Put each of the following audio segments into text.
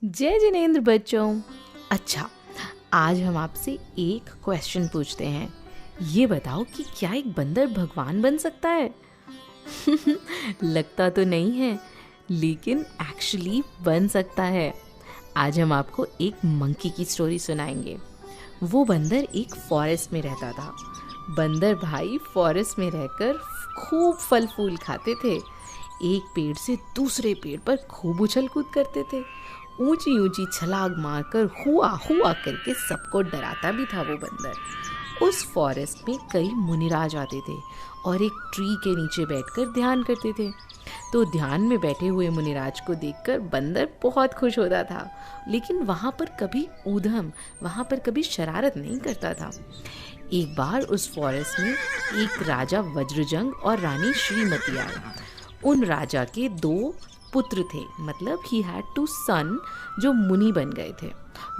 जय जिनेंद्र बच्चों। अच्छा, आज हम आपसे एक क्वेश्चन पूछते हैं। ये बताओ कि क्या एक बंदर भगवान बन सकता है? लगता तो नहीं है, लेकिन एक्चुअली बन सकता है। आज हम आपको एक मंकी की स्टोरी सुनाएंगे। वो बंदर एक फॉरेस्ट में रहता था। बंदर भाई फॉरेस्ट में रहकर खूब फल फूल खाते थे। एक पेड़ से दूसरे पेड़ पर खूब उछल कूद करते थे। ऊंची ऊंची छलांग मारकर हुआ हुआ करके सबको डराता भी था वो बंदर। उस फॉरेस्ट में कई मुनिराज आते थे और एक ट्री के नीचे बैठकर ध्यान करते थे। तो ध्यान में बैठे हुए मुनिराज को देखकर बंदर बहुत खुश होता था, लेकिन वहाँ पर कभी शरारत नहीं करता था। एक बार उस फॉरेस्ट में एक राजा वज्रजंग और रानी श्रीमती आए। उन राजा के 2 पुत्र थे, मतलब ही हैड 2 सन जो मुनि बन गए थे।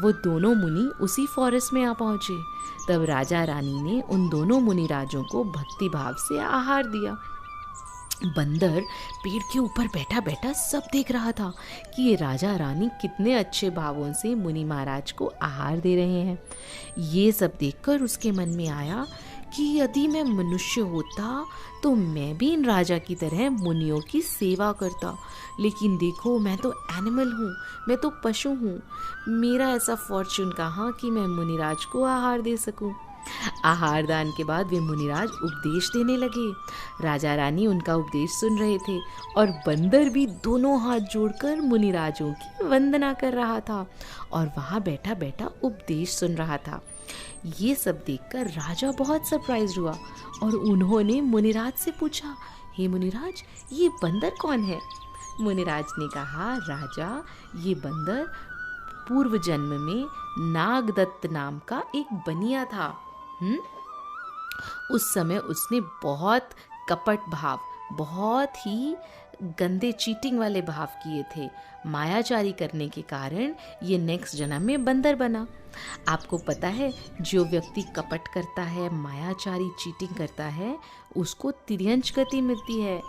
वो दोनों मुनि उसी फॉरेस्ट में आ पहुंचे। तब राजा रानी ने उन दोनों मुनि राजों को भक्ति भाव से आहार दिया। बंदर पेड़ के ऊपर बैठा बैठा सब देख रहा था कि ये राजा रानी कितने अच्छे भावों से मुनि महाराज को आहार दे रहे हैं। ये सब देखकर उसके मन में आया कि यदि मैं मनुष्य होता तो मैं भी इन राजा की तरह मुनियों की सेवा करता। लेकिन देखो, मैं तो एनिमल हूँ, मैं तो पशु हूँ। मेरा ऐसा फॉर्चून कहाँ कि मैं मुनिराज को आहार दे सकूँ। आहार दान के बाद वे मुनिराज उपदेश देने लगे। राजा रानी उनका उपदेश सुन रहे थे और बंदर भी दोनों हाथ जोड़कर मुनिराजों की वंदना कर रहा था और वहाँ बैठा बैठा उपदेश सुन रहा था। ये सब देखकर राजा बहुत सरप्राइज हुआ और उन्होंने मुनिराज से पूछा, हे मुनिराज, ये बंदर कौन है? मुनिराज ने कहा, राजा, ये बंदर पूर्व जन्म में नागदत्त नाम का एक बनिया था। उस समय उसने बहुत कपट भाव, बहुत ही गंदे चीटिंग वाले भाव किए थे। मायाचारी करने के कारण ये नेक्स्ट जन्म में बंदर बना। आपको पता है, जो व्यक्ति कपट करता है, मायाचारी चीटिंग करता है, उसको तिर्यंच गति मिलती है।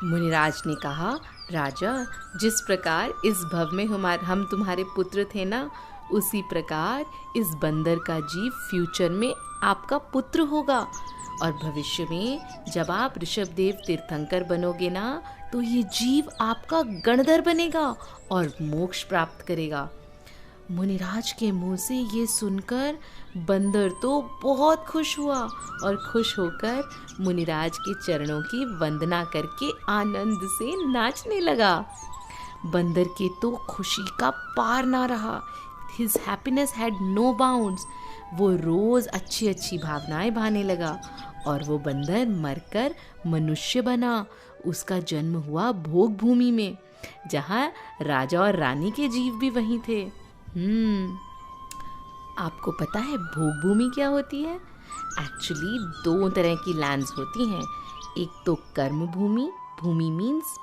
मुनिराज ने कहा, राजा, जिस प्रकार इस भव में हम तुम्हारे पुत्र थे ना, उसी प्रकार इस बंदर का जीव फ्यूचर में आपका पुत्र होगा और भविष्य में जब आप ऋषभदेव तीर्थंकर बनोगे ना, तो ये जीव आपका गणधर बनेगा और मोक्ष प्राप्त करेगा। मुनिराज के मुंह से ये सुनकर बंदर तो बहुत खुश हुआ और खुश होकर मुनिराज के चरणों की वंदना करके आनंद से नाचने लगा। बंदर के तो खुशी का पार ना रहा। His happiness had no bounds। वो रोज अच्छी अच्छी भावनाएं भाने लगा और वो बंदर मरकर मनुष्य बना। उसका जन्म हुआ भोग भूमि में, जहाँ राजा और रानी के जीव भी वहीं थे। आपको पता है भोग भूमि क्या होती है? एक्चुअली 2 तरह की लैंड्स होती हैं। एक तो कर्म भूमि, भूमि मीन्स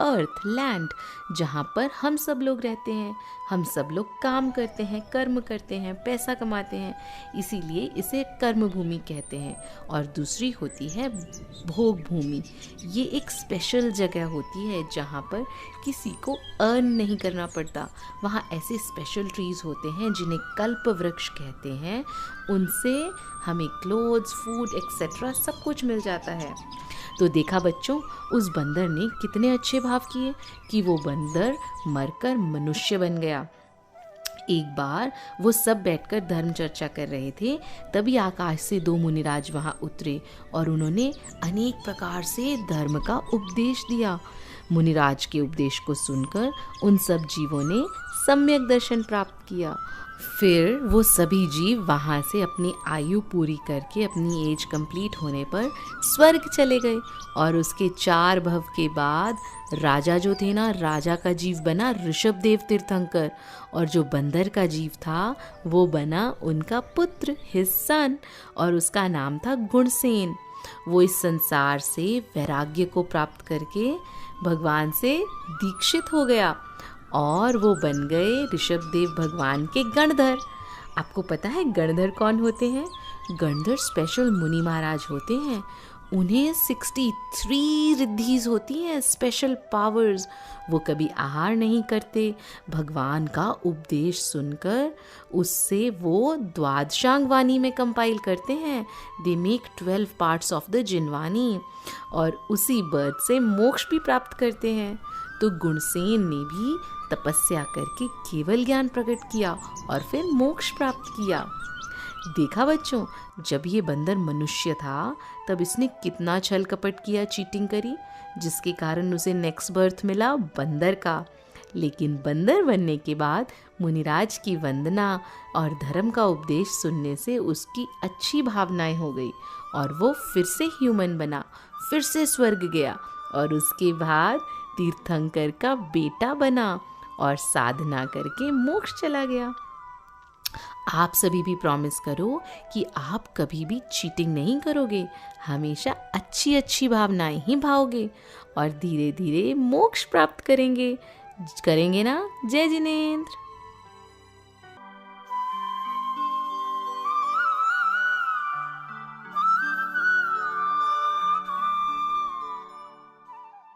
अर्थ, लैंड, जहाँ पर हम सब लोग रहते हैं। हम सब लोग काम करते हैं, कर्म करते हैं, पैसा कमाते हैं, इसीलिए इसे कर्म भूमि कहते हैं। और दूसरी होती है भोग भूमि। ये एक स्पेशल जगह होती है जहाँ पर किसी को अर्न नहीं करना पड़ता। वहाँ ऐसे स्पेशल ट्रीज होते हैं जिन्हें कल्प वृक्ष कहते हैं। उनसे हमें क्लोथ्स, फूड एक्सेट्रा सब कुछ मिल जाता है। तो देखा बच्चों, उस बंदर ने कितने अच्छे भाव किए कि वो बंदर मरकर मनुष्य बन गया। एक बार वो सब बैठकर धर्म चर्चा कर रहे थे, तभी आकाश से 2 मुनिराज वहाँ उतरे और उन्होंने अनेक प्रकार से धर्म का उपदेश दिया। मुनिराज के उपदेश को सुनकर उन सब जीवों ने सम्यक दर्शन प्राप्त किया। फिर वो सभी जीव वहाँ से अपनी आयु पूरी करके अपनी एज कंप्लीट होने पर स्वर्ग चले गए और उसके 4 भव के बाद राजा जो थे ना, राजा का जीव बना ऋषभदेव तीर्थंकर और जो बंदर का जीव था वो बना उनका पुत्र, हिज सन, और उसका नाम था गुणसेन। वो इस संसार से वैराग्य को प्राप्त करके भगवान से दीक्षित हो गया और वो बन गए ऋषभदेव भगवान के गणधर। आपको पता है गणधर कौन होते हैं? गणधर स्पेशल मुनि महाराज होते हैं। उन्हें 63 रिद्धीज होती हैं, स्पेशल पावर्स। वो कभी आहार नहीं करते। भगवान का उपदेश सुनकर उससे वो द्वादशांग वाणी में कंपाइल करते हैं। They make 12 parts of the Jinvani, और उसी बर्थ से मोक्ष भी प्राप्त करते हैं। तो गुणसेन ने भी तपस्या करके केवल ज्ञान प्रकट किया और फिर मोक्ष प्राप्त किया। देखा बच्चों, जब ये बंदर मनुष्य था तब इसने कितना छल कपट किया, चीटिंग करी, जिसके कारण उसे नेक्स्ट बर्थ मिला बंदर का। लेकिन बंदर बनने के बाद मुनिराज की वंदना और धर्म का उपदेश सुनने से उसकी अच्छी भावनाएं हो गई और वो फिर से ह्यूमन बना, फिर से स्वर्ग गया और उसके बाद तीर्थंकर का बेटा बना और साधना करके मोक्ष चला गया। आप सभी भी प्रॉमिस करो कि आप कभी भी चीटिंग नहीं करोगे, हमेशा अच्छी अच्छी भावनाएं ही भाओगे और धीरे धीरे मोक्ष प्राप्त करेंगे ना। जय जिनेंद्र।